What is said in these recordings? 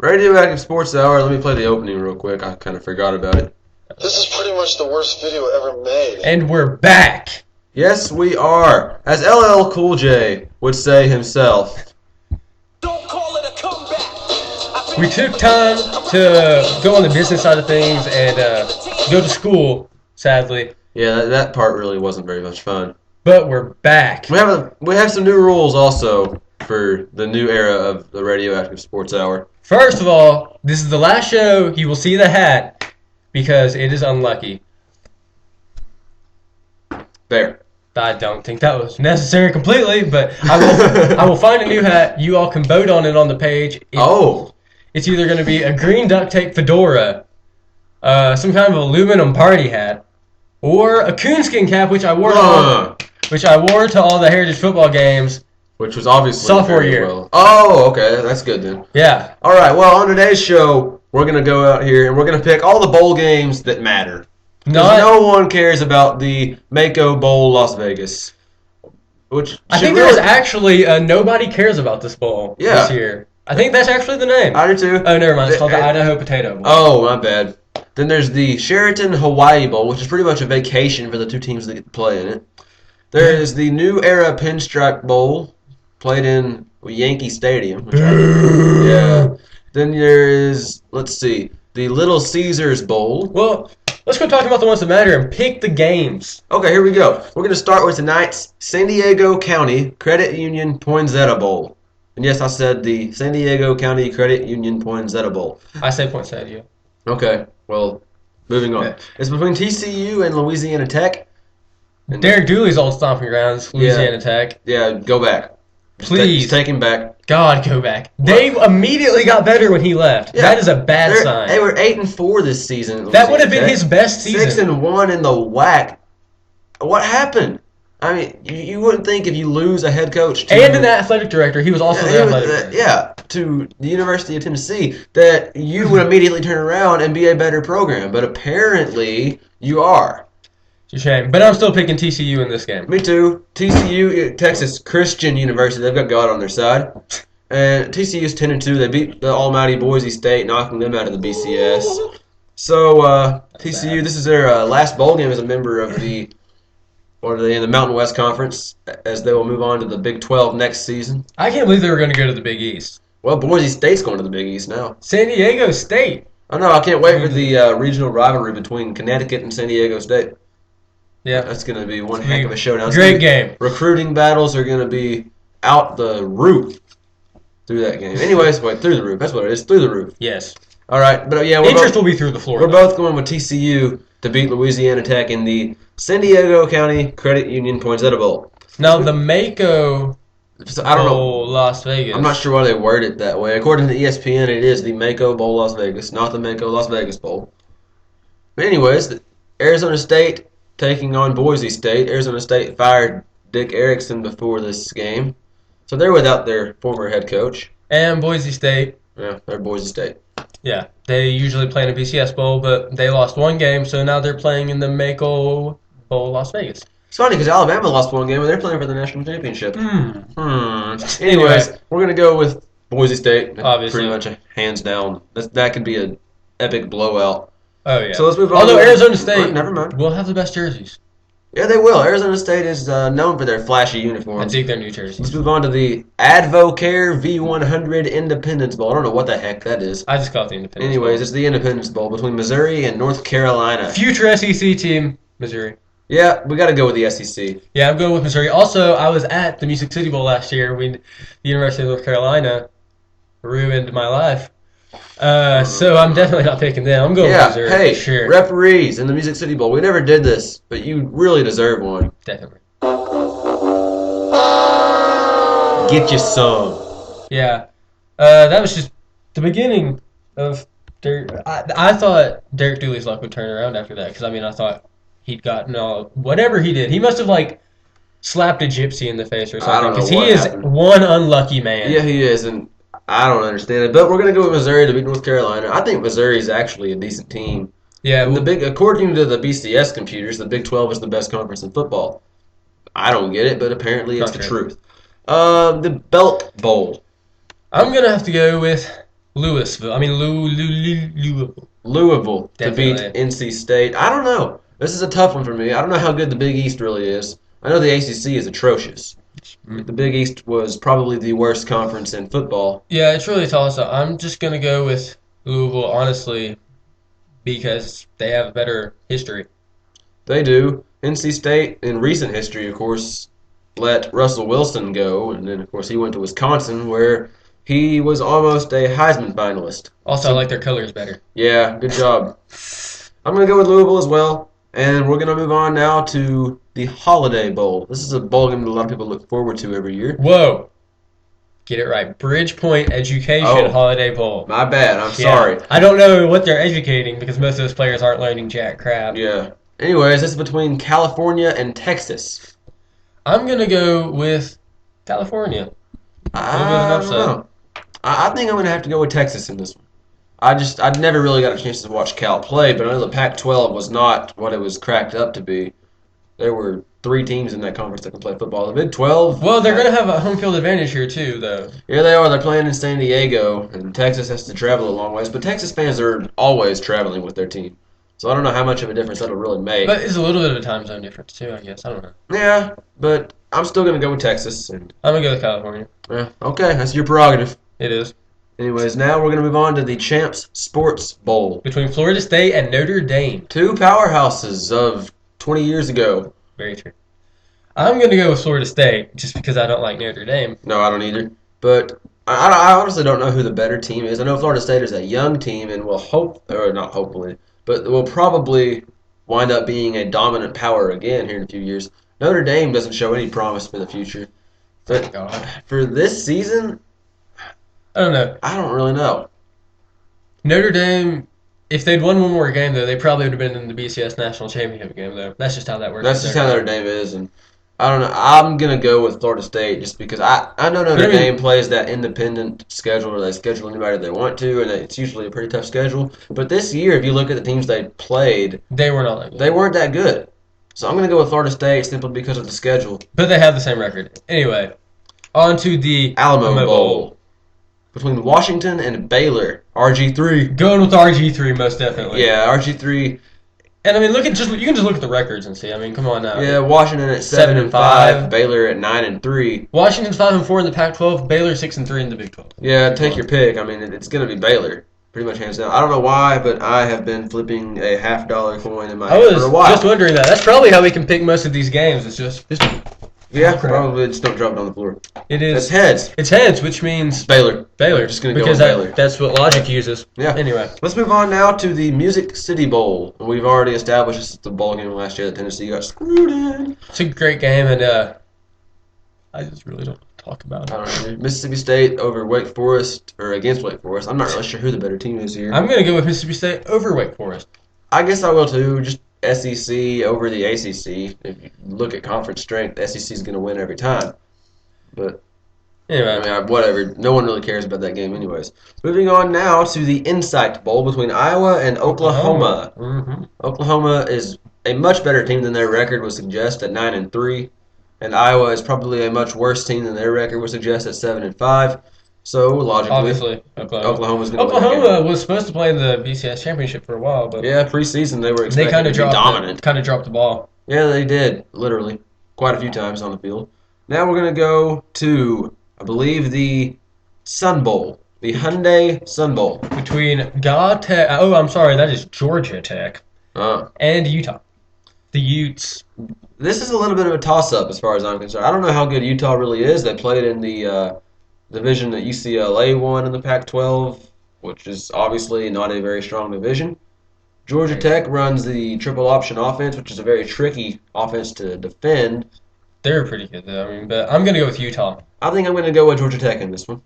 Radioactive Sports Hour. Let me play the opening real quick. I kind of forgot about it. This is pretty much the worst video ever made. And we're back. Yes, we are. As LL Cool J would say himself. Don't call it a comeback. We took time to go on the business side of things and go to school, sadly. Yeah, that part really wasn't very much fun. But we're back. We have some new rules also for the new era of the Radioactive Sports Hour. First of all, this is the last show you will see the hat because it is unlucky. There. I don't think that was necessary completely, but I will find a new hat. You all can vote on it on the page. It's either going to be a green duct tape fedora, some kind of aluminum party hat, or a coonskin cap, which I wore to all the Heritage football games. Which was obviously sophomore very year. Well. Oh, okay, that's good then. Yeah. All right. Well, on today's show, we're gonna go out here and we're gonna pick all the bowl games that matter. No one cares about the Mako Bowl, Las Vegas. Which I think there's actually nobody cares about this bowl this year. I think that's actually the name. I do too. Oh, never mind. It's called the Idaho Potato Bowl. Oh, my bad. Then there's the Sheraton Hawaii Bowl, which is pretty much a vacation for the two teams that get to play in it. There is the New Era Pinstripe Bowl, played in Yankee Stadium. Yeah. Then there is, let's see, the Little Caesars Bowl. Well, let's go talk about the ones that matter and pick the games. Okay, here we go. We're going to start with tonight's San Diego County Credit Union Poinsettia Bowl. And yes, I said the San Diego County Credit Union Poinsettia Bowl. I say Poinsettia. Okay, well, moving on. It's between TCU and Louisiana Tech. And Derek Dooley's old stomping grounds, Louisiana Tech. Yeah, go back. Please. Take him back. God, go back. They immediately got better when he left. Yeah, that is a bad sign. They were 8-4 this season. That would have been his best season. 6-1 in the WAC. What happened? I mean, you wouldn't think if you lose a head coach and an athletic director, he was also the athletic director. Yeah, to the University of Tennessee, that you would immediately turn around and be a better program. But apparently, you are. It's a shame. But I'm still picking TCU in this game. Me too. TCU, Texas Christian University, they've got God on their side. And TCU's 10-2. They beat the almighty Boise State, knocking them out of the BCS. So, TCU, this is their last bowl game as a member of the Mountain West Conference, as they will move on to the Big 12 next season. I can't believe they were going to go to the Big East. Well, Boise State's going to the Big East now. San Diego State. I know. I can't wait for the regional rivalry between Connecticut and San Diego State. Yeah. That's going to be one heck of a showdown. Great game. Recruiting battles are going to be out the roof through that game. Anyways, through the roof. That's what it is, through the roof. Yes. All right. But yeah, interest will be through the floor. We're both going with TCU to beat Louisiana Tech in the San Diego County Credit Union Poinsettia Bowl. Now, the Mako Bowl, Las Vegas. I'm not sure why they word it that way. According to ESPN, it is the Mako Bowl, Las Vegas, not the Mako Las Vegas Bowl. But anyways, Arizona State taking on Boise State. Arizona State fired Dick Erickson before this game, so they're without their former head coach. And Boise State. Yeah, they're Boise State. Yeah, they usually play in a BCS Bowl, but they lost one game, so now they're playing in the Mako Bowl, Las Vegas. It's funny because Alabama lost one game, and they're playing for the national championship. Anyways, we're going to go with Boise State. Obviously. Pretty much a hands down. That could be an epic blowout. Oh, yeah. So let's move on. Although Arizona State never mind. will have the best jerseys. Yeah, they will. Arizona State is known for their flashy uniforms. I dig their new jerseys. Let's move on to the Advocare V100 Independence Bowl. I don't know what the heck that is. I just call it the Independence Anyways, Bowl. It's the Independence Bowl between Missouri and North Carolina. Future SEC team, Missouri. Yeah, we got to go with the SEC. Yeah, I'm going with Missouri. Also, I was at the Music City Bowl last year. The University of North Carolina ruined my life. So I'm definitely not picking them. I'm going with Missouri. Hey, sure. Referees in the Music City Bowl. We never did this, but you really deserve one. Definitely. Get you some. Yeah. That was just the beginning of Derek. I thought Derek Dooley's luck would turn around after that, because, I thought he'd gotten whatever he did. He must have, slapped a gypsy in the face or something, because he is one unlucky man. Yeah, he is, and I don't understand it. But we're going to go with Missouri to beat North Carolina. I think Missouri is actually a decent team. Yeah. According to the BCS computers, the Big 12 is the best conference in football. I don't get it, but apparently it's the truth. The Belk Bowl. I'm going to have to go with Louisville. I mean, Louisville. Louisville to beat Definitely. NC State. I don't know. This is a tough one for me. I don't know how good the Big East really is. I know the ACC is atrocious. The Big East was probably the worst conference in football. Yeah, it's really toss up. I'm just gonna go with Louisville, honestly, because they have a better history. They do. NC State, in recent history, of course, let Russell Wilson go, and then, of course, he went to Wisconsin, where he was almost a Heisman finalist. Also, I like their colors better. Yeah, good job. I'm going to go with Louisville as well, and we're going to move on now to the Holiday Bowl. This is a bowl game that a lot of people look forward to every year. Whoa. Get it right. Bridgepoint Education Oh. Holiday Bowl. My bad, I'm Yeah. sorry. I don't know what they're educating because most of those players aren't learning jack crap. Yeah. Anyways, this is between California and Texas. I'm going to go with California. I don't know. I think I'm going to have to go with Texas in this one. I never really got a chance to watch Cal play, but I know the Pac-12 was not what it was cracked up to be. There were 3 teams in that conference that can play football. The Big 12. Well, they're going to have a home field advantage here, too, though. Here they are. They're playing in San Diego, and Texas has to travel a long ways. But Texas fans are always traveling with their team, so I don't know how much of a difference that'll really make. But it's a little bit of a time zone difference, too, I guess. I don't know. Yeah, but I'm still gonna go with Texas. And I'm going to go with California. okay, that's your prerogative. It is. Anyways, now we're gonna move on to the Champs Sports Bowl. Between Florida State and Notre Dame. 2 powerhouses of 20 years ago. Very true. I'm going to go with Florida State just because I don't like Notre Dame. No, I don't either. But I honestly don't know who the better team is. I know Florida State is a young team and will not hopefully, but will probably wind up being a dominant power again here in a few years. Notre Dame doesn't show any promise for the future. But God. for this season, I don't know. I don't really know. Notre Dame, if they'd won one more game, though, they probably would have been in the BCS National Championship game, though. That's just how that works. That's just how Notre Dame is, and I don't know. I'm gonna go with Florida State just because I know Notre Dame plays that independent schedule where they schedule anybody they want to, and it's usually a pretty tough schedule. But this year, if you look at the teams they played, They were not that good. they weren't that good. So I'm gonna go with Florida State simply because of the schedule. But they have the same record. Anyway, on to the Alamo Bowl between Washington and Baylor. RG3. Going with RG3, most definitely. Yeah, RG3. And I mean, you can just look at the records and see. I mean, come on now. Yeah, Washington at 7-5, Baylor at 9-3. Washington's 5-4 in the Pac-12. Baylor 6-3 in the Big 12. Yeah, take your pick. I mean, it's going to be Baylor, pretty much hands down. I don't know why, but I have been flipping a $50 coin in my I head was for a while. just wondering that. That's probably how we can pick most of these games. It's just Yeah, probably just don't drop it on the floor. it It's is. heads. It's heads, which means Baylor. Baylor. I'm just going to go because with Baylor. that's what logic uses. Yeah. Anyway, Let's move on now to the Music City Bowl. We've already established this is the bowl game last year that Tennessee got screwed in. it's a great game, and I just really don't talk about I it. don't know. Mississippi State over Wake Forest, or against Wake Forest. I'm not really sure who the better team is here. I'm gonna go with Mississippi State over Wake Forest. I guess I will too. Just SEC over the ACC. If you look at conference strength, the SEC is going to win every time. But Anyway, I mean, whatever. No one really cares about that game, anyways. Moving on now to the Insight Bowl between Iowa and Oklahoma. Mm-hmm. Oklahoma is a much better team than their record would suggest at 9-3, and Iowa is probably a much worse team than their record would suggest at 7-5. So logically, Obviously, Oklahoma's going to win. Oklahoma was supposed to play in the BCS championship for a while, but Yeah, preseason they were they expected kind to of be dropped dominant. Kind of dropped the ball. Yeah, they did, literally. Quite a few times on the field. Now we're going to go to, I believe, the Sun Bowl. The Hyundai Sun Bowl. Between Tech, oh, I'm sorry, that is Georgia Tech, Uh, and Utah. The Utes. this is a little bit of a toss-up as far as I'm concerned. I don't know how good Utah really is. They played in the division that UCLA won in the Pac-12, which is obviously not a very strong division. Georgia Tech runs the triple option offense, which is a very tricky offense to defend. They're pretty good, though. I mean, but I'm going to go with Utah. I think I'm going to go with Georgia Tech in this one.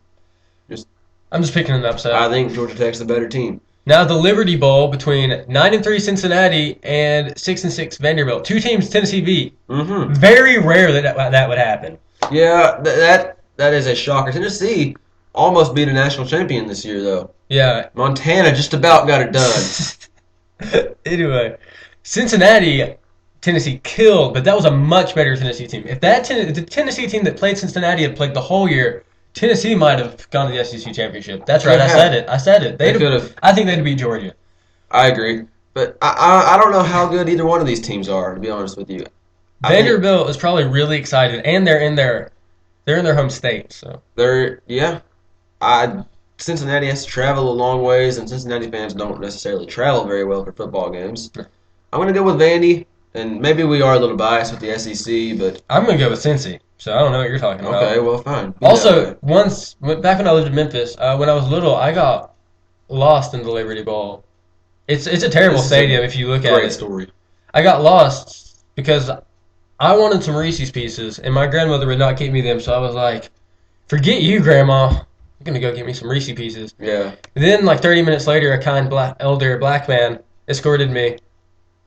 I'm just picking an upset. I think Georgia Tech's the better team. Now the Liberty Bowl between 9-3 Cincinnati and 6-6 Vanderbilt. Two teams Tennessee beat. Mm-hmm. Very rare that would happen. Yeah, that is a shocker. Tennessee almost beat a national champion this year, though. Yeah. Montana just about got it done. Anyway, Cincinnati, Tennessee killed, but that was a much better Tennessee team. If the Tennessee team that played Cincinnati had played the whole year, Tennessee might have gone to the SEC championship. That's right. Could I have. said it. I said it. They could have. I think they'd beat Georgia. I agree. But I don't know how good either one of these teams are, to be honest with you. Vanderbilt is probably really excited, and they're in their home state. So Cincinnati has to travel a long ways, and Cincinnati fans don't necessarily travel very well for football games. I'm going to go with Vandy, and maybe we are a little biased with the SEC, but I'm going to go with Cincy. So I don't know what you're talking about. okay, well, fine. Also, back when I lived in Memphis, when I was little, I got lost in the Liberty Bowl. It's a terrible stadium if you look at it. Great story. I got lost because I wanted some Reese's Pieces, and my grandmother would not keep me them, so I was like, forget you, Grandma. I'm going to go get me some Reese's Pieces. Yeah. Then, like 30 minutes later, a kind elder black man escorted me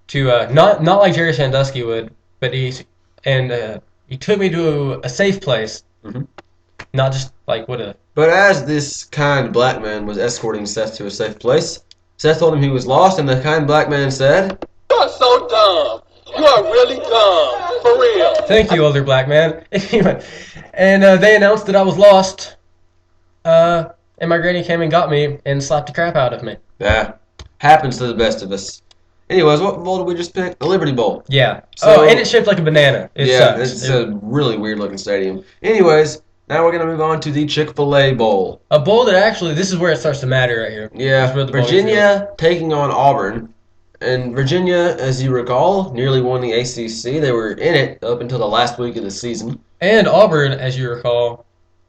to, not like Jerry Sandusky would, but he took me to a safe place. Mm-hmm. Not just like what a... But as this kind black man was escorting Seth to a safe place, Seth told him he was lost, and the kind black man said, You're so dumb. You are really dumb. For real. Thank you, older black man. Anyway, and they announced that I was lost. And my granny came and got me and slapped the crap out of me. Yeah, happens to the best of us. Anyways, what bowl did we just pick? The Liberty Bowl. Yeah. So- and it's shaped like a banana. It sucks. It's a really weird looking stadium. Anyways, now we're going to move on to the Chick-fil-A Bowl. A bowl that actually, this is where it starts to matter right here. Yeah, This is where the bowl Virginia taking on Auburn. And Virginia, as you recall, nearly won the ACC. They were in it up until the last week of the season. And Auburn, as you recall,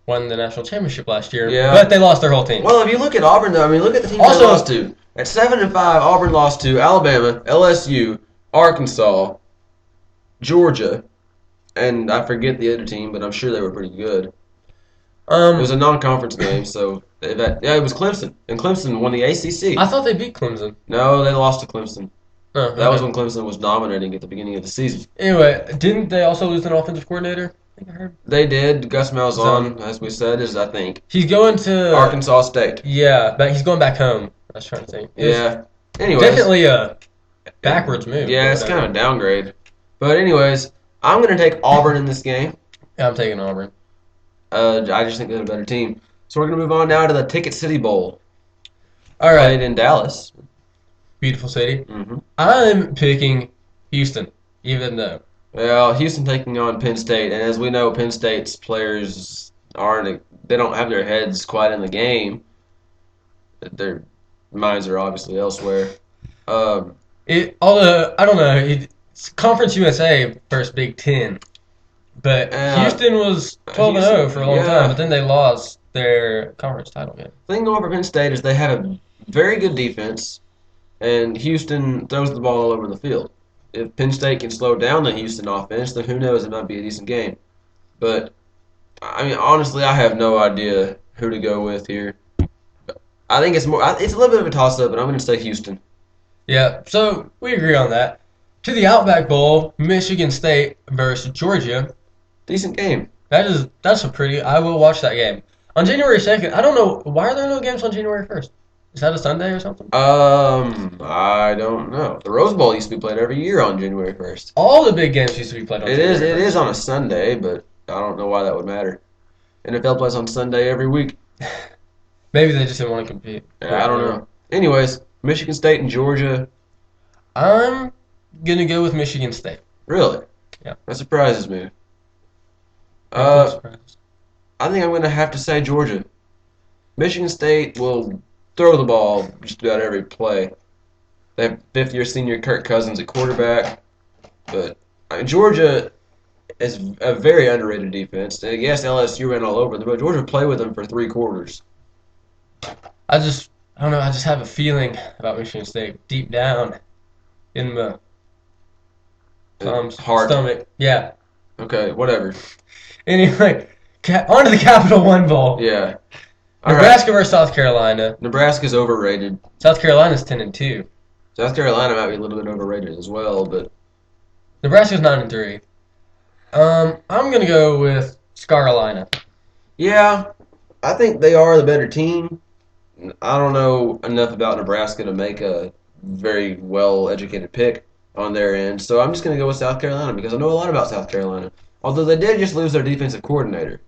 won the national championship last year. Yeah. But they lost their whole team. Well, if you look at Auburn, though, I mean, look at the teams Also- they lost to. At 7-5, Auburn lost to Alabama, LSU, Arkansas, Georgia, and I forget the other team, but I'm sure they were pretty good. It was a non-conference game, so it was Clemson, and Clemson won the ACC. I thought they beat Clemson. No, they lost to Clemson. Oh, That was okay. when Clemson was dominating at the beginning of the season. Anyway, didn't they also lose an offensive coordinator? I think I heard. They did. Gus Malzahn, as we said, is I think He's going to Arkansas State. Yeah, but he's going back home. I was trying to think. It was Yeah. Anyways, definitely a backwards move. yeah, it's kind of a downgrade. But anyways, I'm gonna take Auburn in this game. Yeah, I'm taking Auburn. I just think they're a better team. So we're gonna move on now to the Ticket City Bowl, All right, played in Dallas. beautiful city. Mm-hmm. I'm picking Houston, even though. Well, Houston taking on Penn State, and as we know, Penn State's players they don't have their heads quite in the game. Their minds are obviously elsewhere. Although I don't know, it's Conference USA versus Big Ten, but Houston was 12-0 for a long time, but then they lost their conference title game. The thing going for Penn State is they have a very good defense, and Houston throws the ball all over the field. If Penn State can slow down the Houston offense, then who knows, it might be a decent game. But, I mean, honestly, I have no idea who to go with here. I think it's a little bit of a toss-up, but I'm going to say Houston. Yeah, so we agree on that. To the Outback Bowl, Michigan State versus Georgia. Decent game. That's a pretty. I will watch that game on January 2nd. I don't know why are there no games on January 1st. Is that a Sunday or something? I don't know. The Rose Bowl used to be played every year on January 1st. All the big games used to be played on. It January is. It 1st. is on a Sunday, but I don't know why that would matter. NFL plays on Sunday every week. Maybe they just didn't want to compete. Yeah, I don't know. Anyways, Michigan State and Georgia. I'm gonna go with Michigan State. Really? Yeah. That surprises me. I'm surprised. I think I'm going to have to say Georgia. Michigan State will throw the ball just about every play. They have fifth-year senior Kirk Cousins at quarterback. But Georgia is a very underrated defense. And yes, LSU ran all over them, but Georgia played with them for 3 quarters. I don't know. I just have a feeling about Michigan State deep down in the Heart. stomach. Yeah. Okay, whatever. Anyway, on to the Capital One Bowl. Yeah. All Nebraska versus South Carolina. right. Nebraska's overrated. South Carolina's 10-2. South Carolina might be a little bit overrated as well, but Nebraska's 9-3. I'm gonna go with Carolina. yeah, I think they are the better team. I don't know enough about Nebraska to make a very well-educated pick on their end, so I'm just going to go with South Carolina because I know a lot about South Carolina. Although they did just lose their defensive coordinator.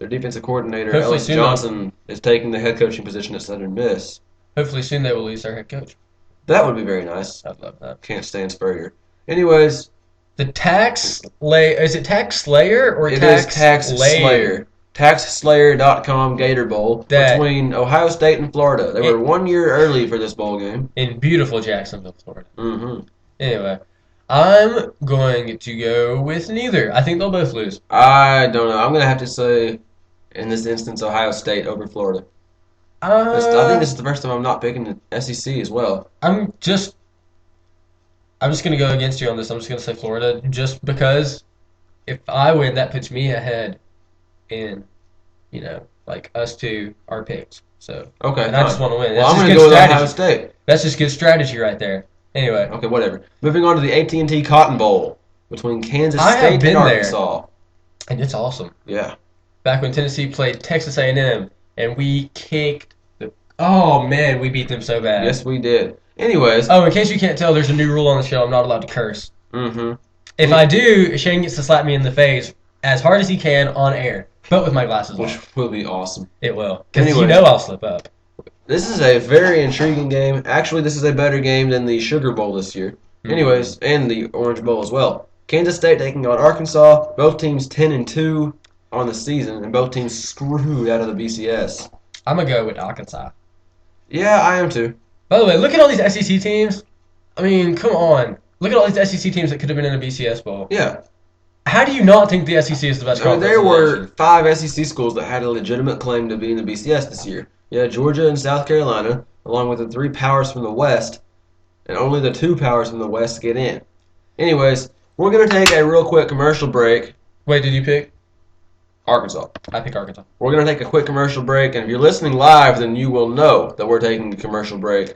Their defensive coordinator, Hopefully Ellis soon Johnson, is taking the head coaching position at Southern Miss. Hopefully soon they will lose their head coach. That would be very nice. I'd love that. Can't stand Spurrier. Anyways, The Tax Slayer, is it Tax Slayer or it is Tax Slayer. TaxSlayer.com Gator Bowl That- between Ohio State and Florida. They were 1 year early for this bowl game. In beautiful Jacksonville, Florida. Mm-hmm. Anyway, I'm going to go with neither. I think they'll both lose. I don't know. I'm going to have to say, in this instance, Ohio State over Florida. I think this is the first time I'm not picking the SEC as well. I'm just going to go against you on this. I'm just going to say Florida just because if I win, that puts me ahead in, like us two, our picks. So, Okay, and I just want to win. Well, That's I'm just going to good go with strategy. Ohio State. That's just good strategy right there. Anyway, Okay, whatever. Moving on to the AT&T Cotton Bowl between Kansas I have State been and there. Arkansas. and it's awesome. Yeah. Back when Tennessee played Texas A&M, and we kicked the. Oh man, we beat them so bad. Yes, we did. Anyways. Oh, in case you can't tell, there's a new rule on the show. I'm not allowed to curse. Mm-hmm. If I do, Shane gets to slap me in the face as hard as he can on air, but with my glasses on. Which will be awesome. It will, because Anyways. I'll slip up. This is a very intriguing game. Actually, this is a better game than the Sugar Bowl this year. Anyways, and the Orange Bowl as well. Kansas State taking on Arkansas. Both teams 10-2 on the season, and both teams screwed out of the BCS. I'm gonna go with Arkansas. Yeah, I am too. By the way, look at all these SEC teams. I mean, come on. Look at all these SEC teams that could have been in a BCS bowl. Yeah. How do you not think the SEC is the best I mean, conference? there in the were nation? 5 SEC schools that had a legitimate claim to be in the BCS this year. Yeah, Georgia and South Carolina, along with the 3 powers from the West, and only the 2 powers from the West get in. Anyways, we're going to take a real quick commercial break. Wait, did you pick? Arkansas. I pick Arkansas. We're going to take a quick commercial break, and if you're listening live, then you will know that we're taking a commercial break.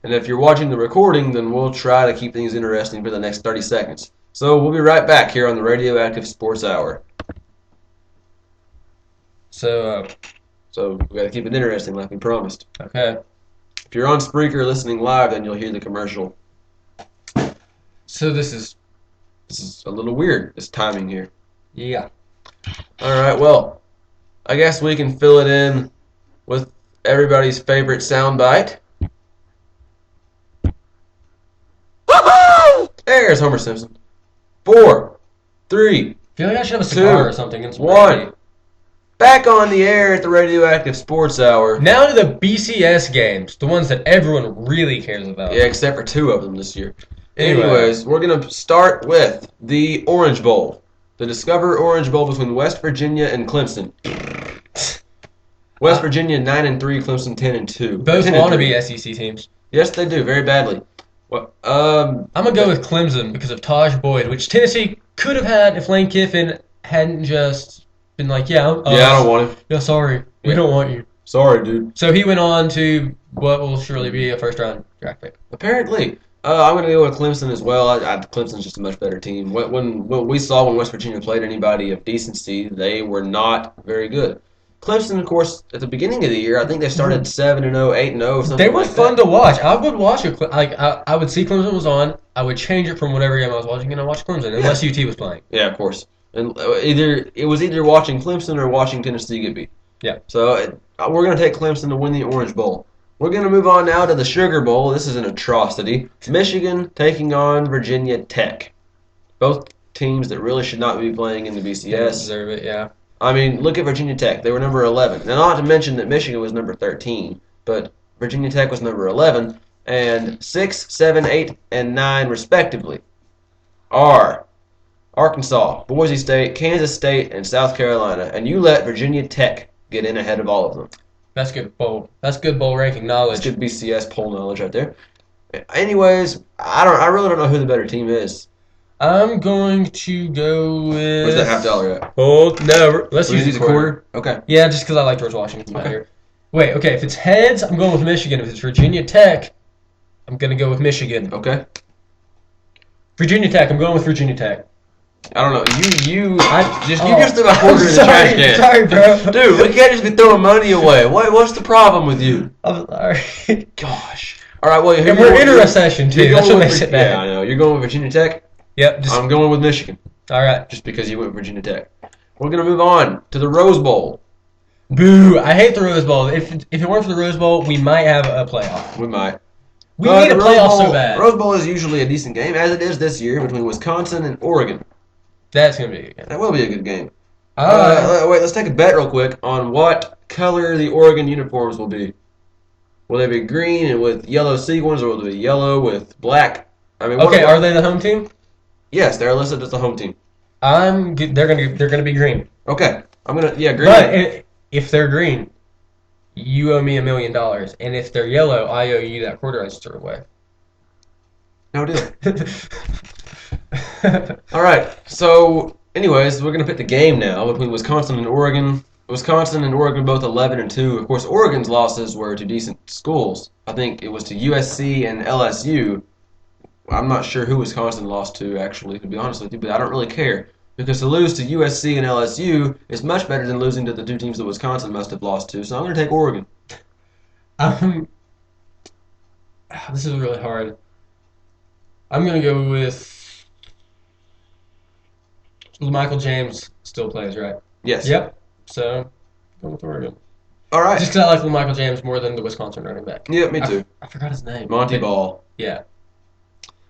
And if you're watching the recording, then we'll try to keep things interesting for the next 30 seconds. So we'll be right back here on the Radioactive Sports Hour. So, So we got to keep it interesting like we promised. okay. If you're on Spreaker listening live, then you'll hear the commercial. So this is, This is a little weird, this timing here. yeah. Alright, well, I guess we can fill it in with everybody's favorite soundbite. There's Homer Simpson. 4, 3, I feel like I should have a cigar or something. And some 1. brandy. Back on the air at the Radioactive Sports Hour. Now to the BCS games, the ones that everyone really cares about. Yeah, except for 2 of them this year. Anyway. Anyways, we're going to start with the Orange Bowl. The Discover Orange Bowl between West Virginia and Clemson. West Virginia 9-3, Clemson 10-2. Both 10-3. want to be SEC teams. Yes, they do very badly. What? I'm gonna go with Clemson because of Taj Boyd, which Tennessee could have had if Lane Kiffin hadn't just been like, I don't want him. Yeah, sorry, we Yeah. don't want you. Sorry, dude. So he went on to what will surely be a first-round draft pick. Apparently, I'm going to go with Clemson as well. Clemson's just a much better team. What we saw when West Virginia played anybody of decency, they were not very good. Clemson, of course, at the beginning of the year, I think they started 7-0, 8-0, something They were like fun that. to watch. I would watch it. I would see Clemson was on. I would change it from whatever game I was watching, and I watch Clemson unless UT was playing. Yeah, of course. And it was either watching Clemson or watching Tennessee get beat. Yeah. So we're going to take Clemson to win the Orange Bowl. We're going to move on now to the Sugar Bowl. This is an atrocity. Michigan taking on Virginia Tech. Both teams that really should not be playing in the They BCS. deserve it. Yeah. I mean, look at Virginia Tech. They were number 11. Now, not to mention that Michigan was number 13, but Virginia Tech was number 11, and 6, 7, 8, and 9, respectively, are Arkansas, Boise State, Kansas State, and South Carolina. And you let Virginia Tech get in ahead of all of them. That's good bowl. That's good bowl ranking knowledge. That's good BCS poll knowledge right there. Anyways, I really don't know who the better team is. I'm going to go with. Where's that $50 at? Oh no! Let's We use use the a quarter. quarter? Okay. Yeah, just because I like George Washington out Okay. here. Wait, okay. If it's heads, I'm going with Michigan. If it's Virginia Tech, I'm gonna go with Michigan. Okay. Virginia Tech. I'm going with Virginia Tech. I don't know. You just Oh. threw a quarter in the trash can. Sorry, bro. Dude, we can't just be throwing money away. What's the problem with you? I'm sorry. Gosh. All right, well, And we're in a recession too. That's what makes it bad. Yeah, I know. You're going with Virginia Tech. Yep. Just I'm going with Michigan, all right. just because you went with Virginia Tech. We're gonna move on to the Rose Bowl. Boo! I hate the Rose Bowl. If it weren't for the Rose Bowl, we might have a playoff. We might. We need a the playoff Rose Bowl, so bad. Rose Bowl is usually a decent game, as it is this year between Wisconsin and Oregon. That's gonna be a good game. That will be a good game. Alright. Wait, let's take a bet real quick on what color the Oregon uniforms will be. Will they be green and with yellow sequins, or will they be yellow with black? I mean, Okay, are they the home team? Yes, they're listed as the home team. They're gonna be green. Okay, green. But if they're green, you owe me $1 million, and if they're yellow, I owe you that quarter I just threw away. No deal. All right. So, anyways, we're gonna pick the game now between Wisconsin and Oregon. Wisconsin and Oregon both 11-2. Of course, Oregon's losses were to decent schools. I think it was to USC and LSU. I'm not sure who Wisconsin lost to, actually, to be honest with you, but I don't really care. Because to lose to USC and LSU is much better than losing to the two teams that Wisconsin must have lost to. So I'm going to take Oregon. This is really hard. I'm going to go with Michael James still plays, right? Yes. Yep. So, go with Oregon. All right. Just because I like Michael James more than the Wisconsin running back. Yeah, me too. I forgot his name. Monty Ball. Yeah.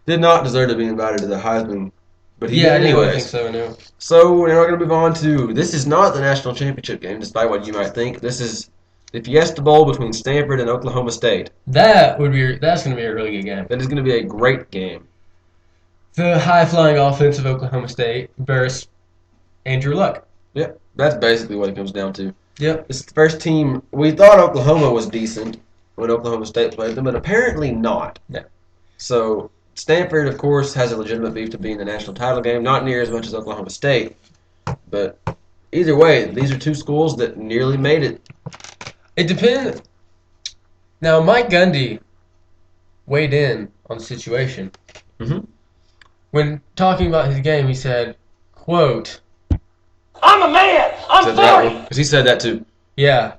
Did not deserve to be invited to the Heisman, but he Yeah, did I anyways. think so, no. So now we're going to move on to, this is not the national championship game, despite what you might think. This is the Fiesta Bowl between Stanford and Oklahoma State. That's going to be a really good game. That is going to be a great game. The high-flying offense of Oklahoma State versus Andrew Luck. Yep, that's basically what it comes down to. Yep. This is the first team. We thought Oklahoma was decent when Oklahoma State played them, but apparently not. No. So Stanford, of course, has a legitimate beef to be in the national title game, not near as much as Oklahoma State. But either way, these are two schools that nearly made it. It depends. Now, Mike Gundy weighed in on the situation. Mhm. When talking about his game, he said, quote, I'm a man. I'm Said that 40. one? Because he said that too. yeah,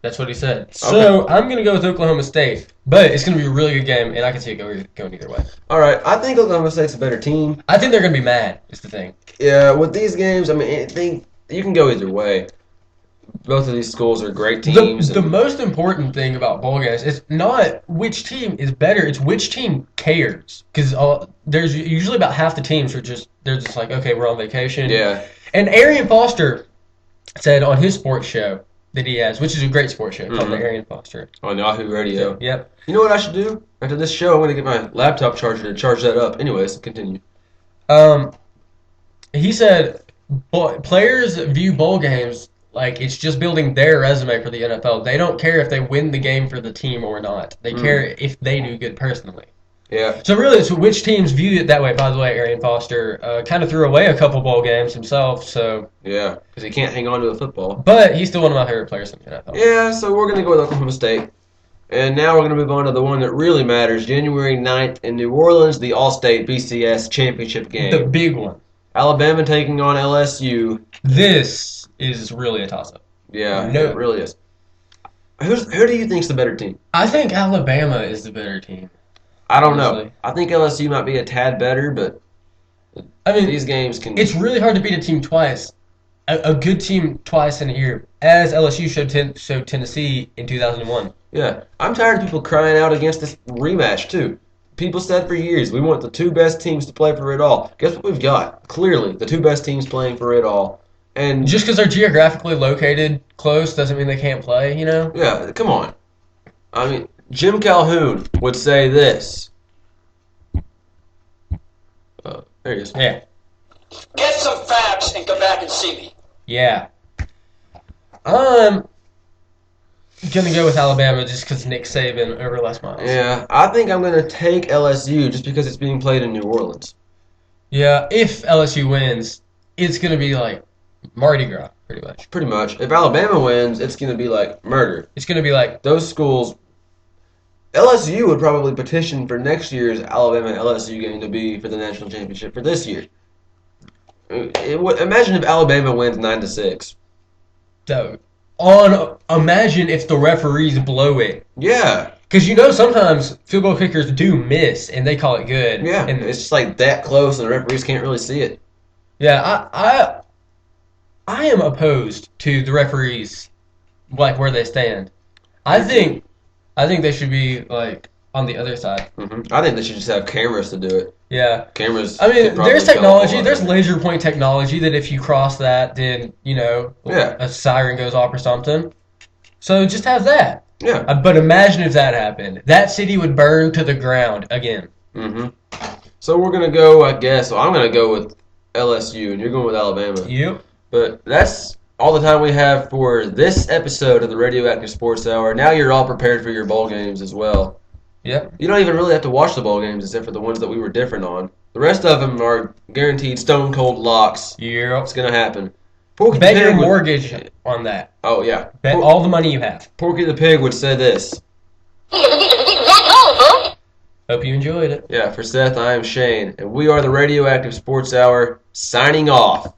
that's what he said. So, I'm going to go with Oklahoma State, but it's going to be a really good game, and I can see it going either way. All right, I think Oklahoma State's a better team. I think they're going to be mad, is the thing. Yeah, with these games, I mean, you can go either way. Both of these schools are great teams. The most important thing about bowl games is not which team is better, it's which team cares. Because there's usually about half the teams they're just like, okay, we're on vacation. Yeah. And Arian Foster said on his sports show that he has, which is a great sports show called the Arian Foster. On Yahoo Radio. Yep. You know what I should do? After this show, I'm going to get my laptop charger to charge that up. Anyways, continue. He said players view bowl games like it's just building their resume for the NFL. They don't care if they win the game for the team or not. They care if they do good personally. Yeah. So really, it's which teams view it that way. By the way, Arian Foster kind of threw away a couple bowl games himself. So Yeah, because he can't hang on to a football. but he's still one of my favorite players in the NFL. Yeah, so we're going to go with Oklahoma State. And now we're going to move on to the one that really matters. January 9th in New Orleans, the All-State BCS Championship game. The big one. Alabama taking on LSU. This is really a toss-up. Yeah, No. it really is. Who do you think's the better team? I think Alabama is the better team. I don't know. Honestly. I think LSU might be a tad better, but I mean, these games can... it's really hard to beat a team twice. A good team twice in a year, as LSU showed Tennessee in 2001. Yeah, I'm tired of people crying out against this rematch, too. People said for years, we want the two best teams to play for it all. Guess what we've got? Clearly, the two best teams playing for it all. And Just because they're geographically located close doesn't mean they can't play, you know? yeah, come on. I mean, Jim Calhoun would say this. There he is. Yeah. Get some facts and come back and see me. Yeah. I'm gonna go with Alabama just because Nick Saban over Les Miles. Yeah, I think I'm going to take LSU just because it's being played in New Orleans. Yeah, if LSU wins, it's gonna be like Mardi Gras, pretty much. Pretty much. If Alabama wins, it's going to be like murder. It's gonna be like, Those schools... LSU would probably petition for next year's Alabama-LSU game to be for the national championship for this year. Imagine if Alabama wins 9-6. imagine if the referees blow it. Yeah. Because you know sometimes field goal kickers do miss and they call it good. Yeah, And it's just like that close and the referees can't really see it. yeah, I am opposed to the referees, like where they stand. I think they should be like on the other side. I think they should just have cameras to do it. Yeah. Cameras. I mean, could probably there's tell technology. all There's of it. laser point technology that if you cross that, then Yeah. a siren goes off or something. So just have that. Yeah. But imagine if that happened. That city would burn to the ground again. So we're gonna go. I guess. Well, I'm gonna go with LSU, and you're going with Alabama. Yep. But that's all the time we have for this episode of the Radioactive Sports Hour. Now you're all prepared for your bowl games as well. Yep. You don't even really have to watch the bowl games except for the ones that we were different on. The rest of them are guaranteed stone cold locks. Yep. It's gonna happen. Porky Bet the your Pig would- mortgage on that. Oh yeah. Bet all the money you have. Porky the Pig would say this. Hope you enjoyed it. Yeah, for Seth, I am Shane, and we are the Radioactive Sports Hour signing off.